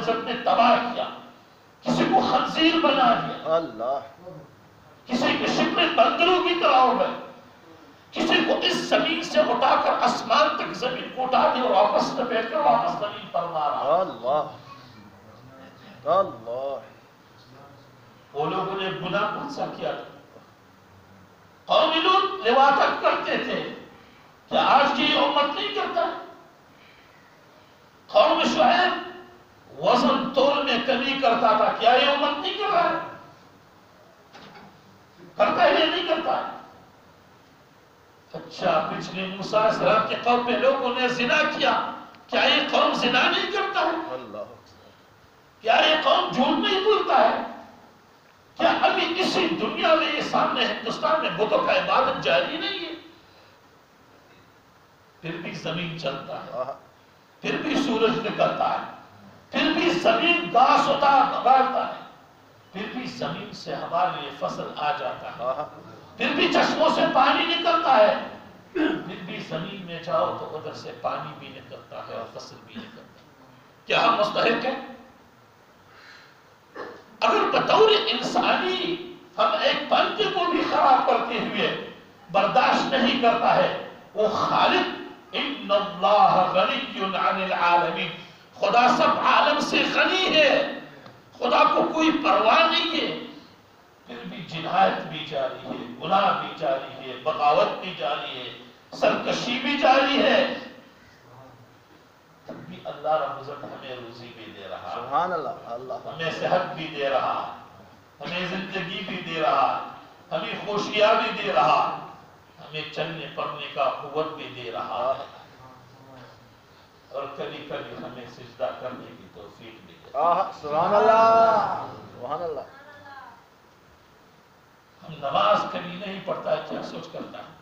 العزت نے تباہ کیا، کسی کو خنزیر بنا دیا، اللہ، کسی کے شکل بندروں کی طرح ہو گئے، کسی کو اس زمین سے اٹھا کر آسمان تک زمین کو اٹھا دیا اور واپس لپیٹ کر واپس زمین پر مارا۔ اللہ اللہ، وہ لوگوں نے گناہ کون سا کیا تھا؟ قوم لوط روایت کرتے تھے کہ آج کی یہ امت نہیں کرتا ہے۔ قوم شعیب وزن تول میں کمی کرتا تھا، کیا یہ امت نہیں کر رہا ہے؟ کرتا ہے یا نہیں کرتا ہے؟ اچھا، پچھلے موسیٰ علیہ السلام کے قوم میں لوگوں نے زنا کیا، کیا یہ قوم زنا نہیں کرتا ہے؟ اللہ، کیا یہ قوم جھوٹ نہیں بولتا ہے؟ کیا ابھی اسی دنیا میں یہ سامنے ہندوستان میں بتوں کا عبادت جاری نہیں ہے؟ پھر بھی زمین چلتا ہے، پھر بھی سورج نکلتا ہے، پھر بھی زمین گھاس اگاڑتا ہے، پھر بھی زمین سے ہمارے لیے فصل آ جاتا ہے، پھر بھی چشموں سے پانی نکلتا ہے، پھر بھی زمین میں جاؤ تو ادھر سے پانی بھی نکلتا ہے اور فصل بھی نکلتا ہے۔ کیا ہم مستحق ہیں؟ اگر بطور انسانی ہم ایک پرندے کو بھی خراب کرتے ہوئے برداشت نہیں کرتا ہے، وہ خالق ان اللہ غنی عن العالمین، خدا سب عالم سے غنی ہے، خدا کو کوئی پرواہ نہیں ہے، پھر بھی جنایت بھی جاری ہے، گناہ بھی جاری ہے، بغاوت بھی جاری ہے، سرکشی بھی جاری ہے، پھر بھی اللہ رب العزت ہمیں روزی بھی دے رہا ہے، سبحان اللہ، اللہ، ہمیں صحت بھی دے رہا ہے، ہمیں زندگی بھی دے رہا ہے، ہمیں خوشیاں بھی دے رہا ہے، ہمیں چلنے پڑنے کا قوت بھی دے رہا ہے، اور کبھی کبھی ہمیں سجدہ کرنے کی توفیق بھی دے رہا ہے۔ سبحان اللہ، سبحان اللہ۔ ہم نماز کبھی نہیں پڑھتا ہے، کیا سوچ کرتا ہے؟